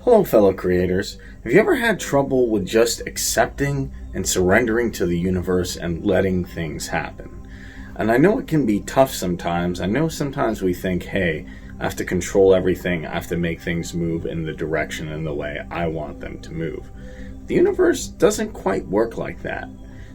Hello, fellow creators. Have you ever had trouble with just accepting and surrendering to the universe and letting things happen? And I know it can be tough sometimes. I know sometimes we think, hey, I have to control everything. I have to make things move in the direction and the way I want them to move. The universe doesn't quite work like that.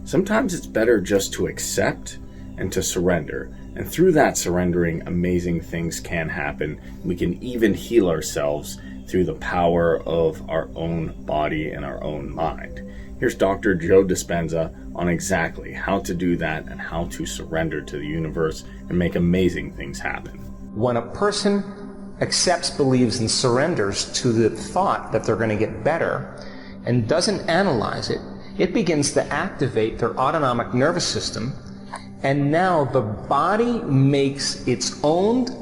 Sometimes it's better just to accept and to surrender. And through that surrendering, amazing things can happen. We can even heal ourselves through the power of our own body and our own mind. Here's Dr. Joe Dispenza on exactly how to do that and how to surrender to the universe and make amazing things happen. When a person accepts, believes, and surrenders to the thought that they're going to get better and doesn't analyze it, it begins to activate their autonomic nervous system, and now the body makes its own.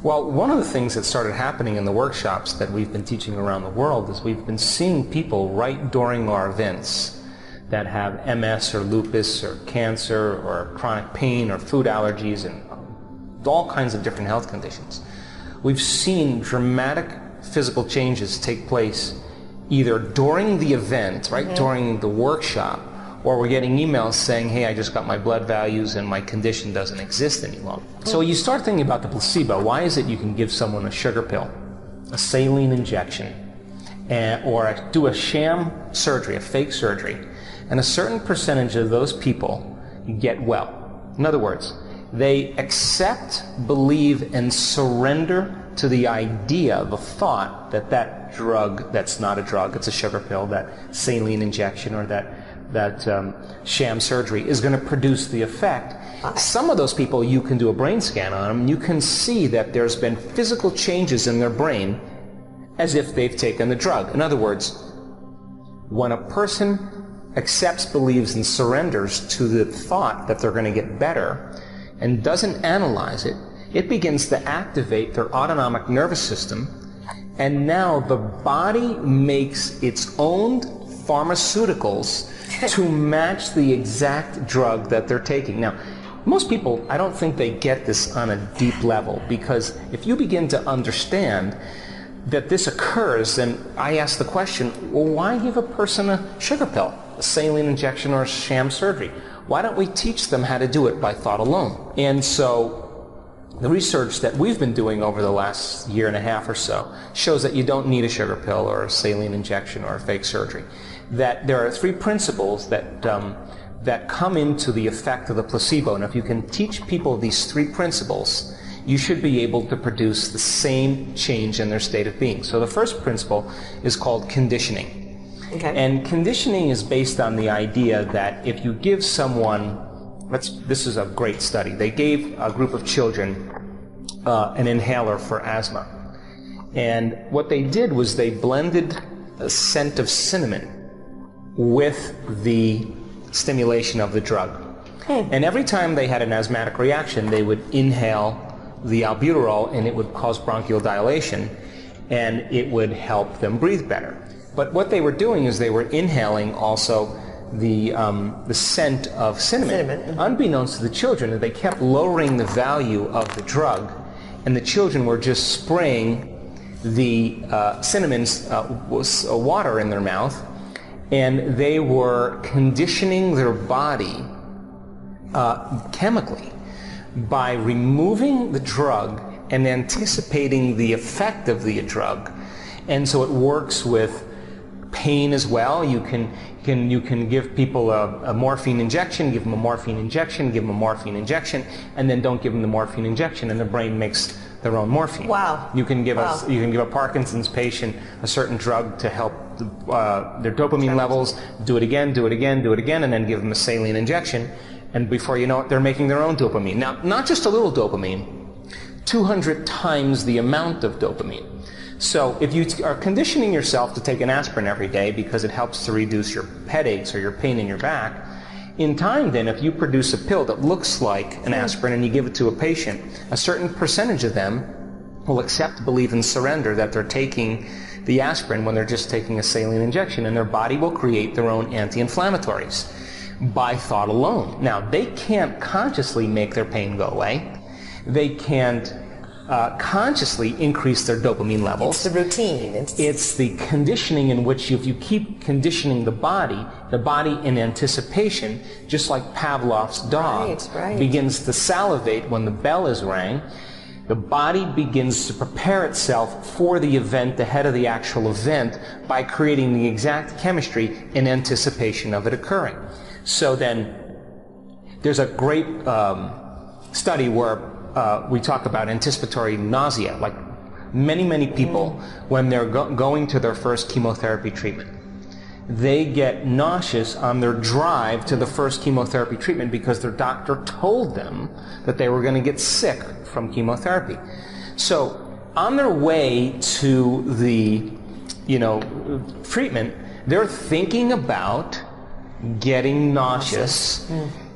Well, one of the things that started happening in the workshops that we've been teaching around the world is we've been seeing people right during our events that have MS or lupus or cancer or chronic pain or food allergies and all kinds of different health conditions. We've seen dramatic physical changes take place either during the event, during the workshop, or we're getting emails saying, hey, I just got my blood values and my condition doesn't exist any longer. So you start thinking about the placebo. Why is it you can give someone a sugar pill, a saline injection, or do a sham surgery, a fake surgery, and a certain percentage of those people get well? In other words, they accept, believe, and surrender to the idea, the thought that that drug, that's not a drug, it's a sugar pill, that saline injection or that sham surgery is going to produce the effect. Some of those people, you can do a brain scan on them, and you can see that there's been physical changes in their brain as if they've taken the drug. In other words, when a person accepts, believes, and surrenders to the thought that they're going to get better and doesn't analyze it, it begins to activate their autonomic nervous system, and now the body makes its own pharmaceuticals to match the exact drug that they're taking. Now, most people, I don't think they get this on a deep level, because if you begin to understand that this occurs, then I ask the question, well, why give a person a sugar pill, a saline injection, or a sham surgery? Why don't we teach them how to do it by thought alone? And so the research that we've been doing over the last year and a half or so shows that you don't need a sugar pill or a saline injection or a fake surgery. That there are three principles that come into the effect of the placebo. And if you can teach people these three principles, you should be able to produce the same change in their state of being. So the first principle is called conditioning. Okay. And conditioning is based on the idea that if you give someone, this is a great study. They gave a group of children an inhaler for asthma. And what they did was they blended a scent of cinnamon with the stimulation of the drug. And every time they had an asthmatic reaction, they would inhale the albuterol, and it would cause bronchial dilation, and it would help them breathe better. But what they were doing is they were inhaling also the scent of cinnamon. Unbeknownst to the children, they kept lowering the value of the drug, and the children were just spraying the cinnamon's water in their mouth, and they were conditioning their body chemically by removing the drug and anticipating the effect of the drug. And so it works with pain as well. You can give people a morphine injection, give them a morphine injection, give them a morphine injection, and then don't give them the morphine injection, and the brain makes their own morphine. Wow. You can give a Parkinson's patient a certain drug to help their dopamine levels. Do it again, do it again, do it again, and then give them a saline injection, and before you know it, they're making their own dopamine. Now, not just a little dopamine, 200 times the amount of dopamine. So if you are conditioning yourself to take an aspirin every day because it helps to reduce your headaches or your pain in your back, in time then, if you produce a pill that looks like an aspirin and you give it to a patient, a certain percentage of them will accept, believe, and surrender that they're taking the aspirin when they're just taking a saline injection, and their body will create their own anti-inflammatories by thought alone. Now, they can't consciously make their pain go away. They can't consciously increase their dopamine levels. It's the routine. It's the conditioning in which if you keep conditioning the body in anticipation, just like Pavlov's dog begins to salivate when the bell is rang, the body begins to prepare itself for the event ahead of the actual event by creating the exact chemistry in anticipation of it occurring. So then there's a great study where we talk about anticipatory nausea. Like many people, when they're going to their first chemotherapy treatment, they get nauseous on their drive to the first chemotherapy treatment because their doctor told them that they were going to get sick from chemotherapy. So on their way to the treatment, they're thinking about getting nauseous.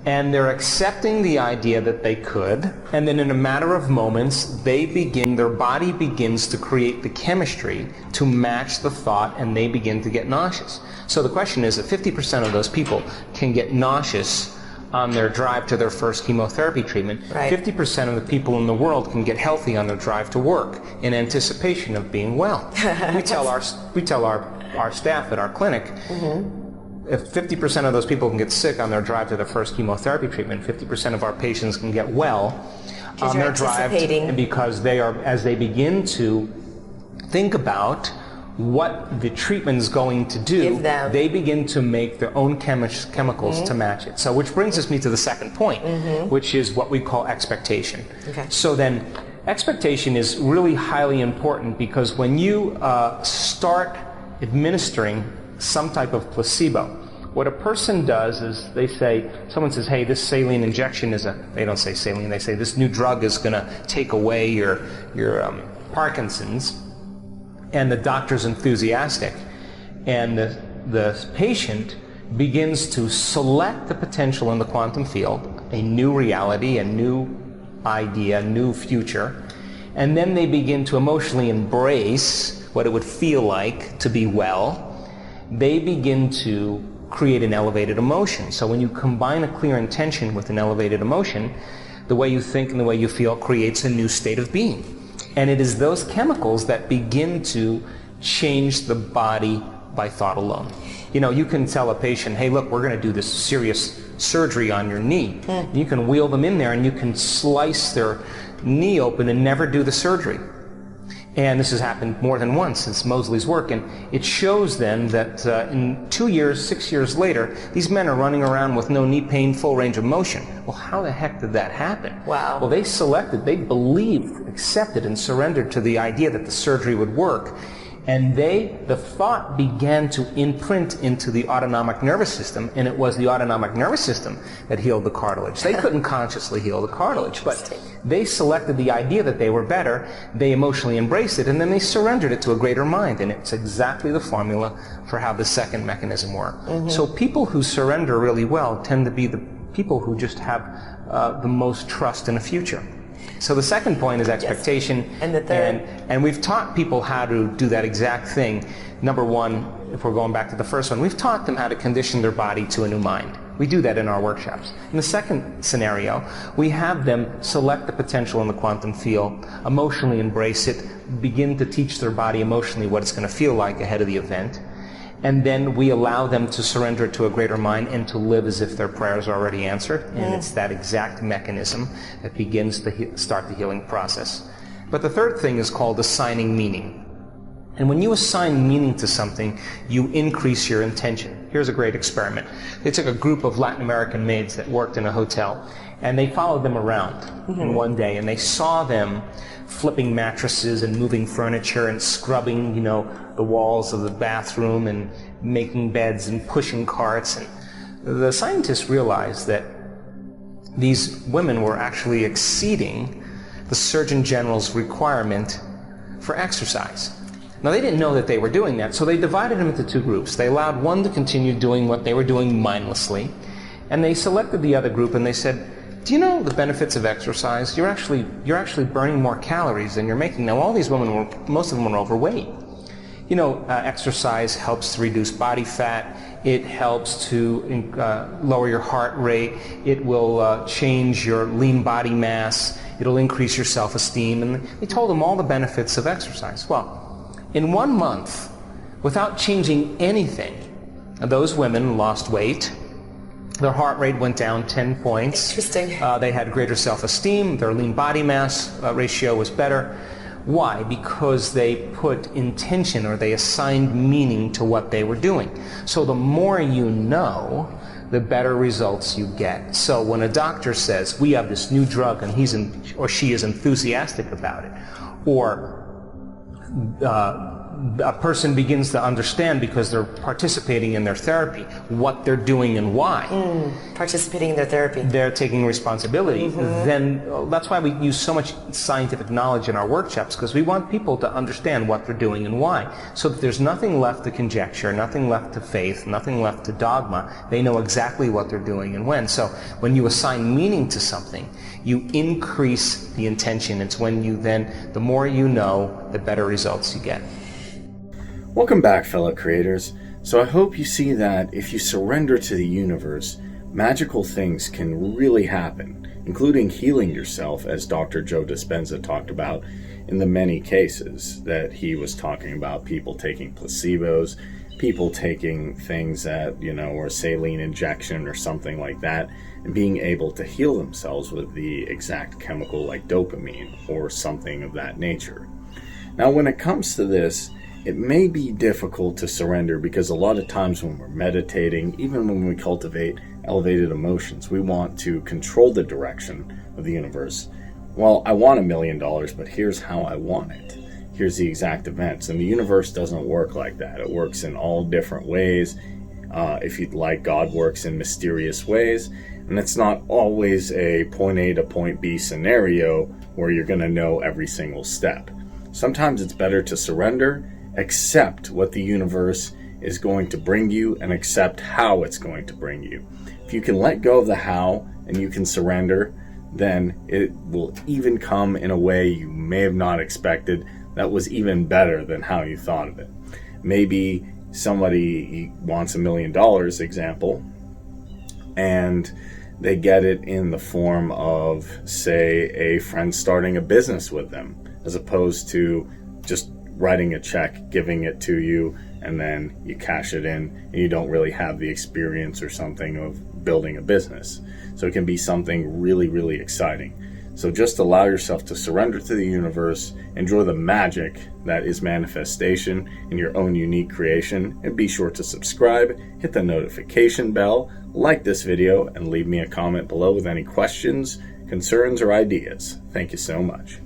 And they're accepting the idea that they could, and then in a matter of moments, their body begins to create the chemistry to match the thought, and they begin to get nauseous. So the question is that 50% of those people can get nauseous on their drive to their first chemotherapy treatment. 50% of the people in the world can get healthy on their drive to work in anticipation of being well. We tell our staff at our clinic, if 50% of those people can get sick on their drive to their first chemotherapy treatment, 50% of our patients can get well on their drive, and because as they begin to think about what the treatment is going to do, they begin to make their own chemicals to match it. So which brings me to the second point, which is what we call expectation. So then expectation is really highly important, because when you start administering some type of placebo, what a person does is someone says, hey, this saline injection they don't say saline, they say this new drug is going to take away your Parkinson's, and the doctor's enthusiastic, and the patient begins to select the potential in the quantum field, a new reality, a new idea, a new future, and then they begin to emotionally embrace what it would feel like to be well. They begin to create an elevated emotion. So when you combine a clear intention with an elevated emotion, the way you think and the way you feel creates a new state of being. And it is those chemicals that begin to change the body by thought alone. You can tell a patient, hey, look, we're going to do this serious surgery on your knee. You can wheel them in there and you can slice their knee open and never do the surgery. And this has happened more than once since Mosley's work, and it shows then that in 2 years, 6 years later, these men are running around with no knee pain, full range of motion. Well, how the heck did that happen? Wow. Well, they believed, accepted, and surrendered to the idea that the surgery would work. And the thought began to imprint into the autonomic nervous system, and it was the autonomic nervous system that healed the cartilage. They couldn't consciously heal the cartilage, but they selected the idea that they were better, they emotionally embraced it, and then they surrendered it to a greater mind, and it's exactly the formula for how the second mechanism works. So people who surrender really well tend to be the people who just have the most trust in the future. So the second point is expectation. Yes. And the third? And we've taught people how to do that exact thing. Number one, if we're going back to the first one, we've taught them how to condition their body to a new mind. We do that in our workshops. In the second scenario, we have them select the potential in the quantum field, emotionally embrace it, begin to teach their body emotionally what it's going to feel like ahead of the event. And then we allow them to surrender to a greater mind and to live as if their prayers are already answered. And it's that exact mechanism that begins to start the healing process. But the third thing is called assigning meaning. And when you assign meaning to something, you increase your intention. Here's a great experiment. They took a group of Latin American maids that worked in a hotel, and they followed them around in one day, and they saw them flipping mattresses and moving furniture and scrubbing, the walls of the bathroom and making beds and pushing carts. And the scientists realized that these women were actually exceeding the Surgeon General's requirement for exercise. Now, they didn't know that they were doing that, so they divided them into two groups. They allowed one to continue doing what they were doing mindlessly, and they selected the other group and they said, do you know the benefits of exercise? You're actually burning more calories than you're making. Now, all these women most of them were overweight. Exercise helps to reduce body fat. It helps to lower your heart rate. It will change your lean body mass. it'll increase your self-esteem. And they told him all the benefits of exercise. Well, in 1 month, without changing anything, those women lost weight. Their heart rate went down 10 points. Interesting. They had greater self-esteem. Their lean body mass ratio was better. Why? Because they put intention, or they assigned meaning to what they were doing. So the more you know, the better results you get. So when a doctor says, we have this new drug, and he's or she is enthusiastic about it, or a person begins to understand because they're participating in their therapy what they're doing and why. Participating in their therapy. They're taking responsibility. Then that's why we use so much scientific knowledge in our workshops, because we want people to understand what they're doing and why, so that there's nothing left to conjecture, nothing left to faith, nothing left to dogma. They know exactly what they're doing and when. So when you assign meaning to something, you increase the intention. It's when you then, the more you know, the better results you get. Welcome back, fellow creators. So I hope you see that if you surrender to the universe, magical things can really happen, including healing yourself, as Dr. Joe Dispenza talked about in the many cases that he was talking about, people taking placebos, people taking things that, or a saline injection or something like that, and being able to heal themselves with the exact chemical like dopamine or something of that nature. Now, when it comes to this, it may be difficult to surrender, because a lot of times when we're meditating, even when we cultivate elevated emotions, we want to control the direction of the universe. Well, I want $1 million, but here's how I want it. Here's the exact events. And the universe doesn't work like that. It works in all different ways. If you'd like, God works in mysterious ways. And it's not always a point A to point B scenario where you're going to know every single step. Sometimes it's better to surrender, accept what the universe is going to bring you, and accept how it's going to bring you. If you can let go of the how and you can surrender, then it will even come in a way you may have not expected that was even better than how you thought of it. Maybe somebody wants $1 million, example, and they get it in the form of, say, a friend starting a business with them, as opposed to just writing a check, giving it to you, and then you cash it in, and you don't really have the experience or something of building a business. So it can be something really, really exciting. So just allow yourself to surrender to the universe, enjoy the magic that is manifestation in your own unique creation, and be sure to subscribe, hit the notification bell, like this video, and leave me a comment below with any questions, concerns, or ideas. Thank you so much.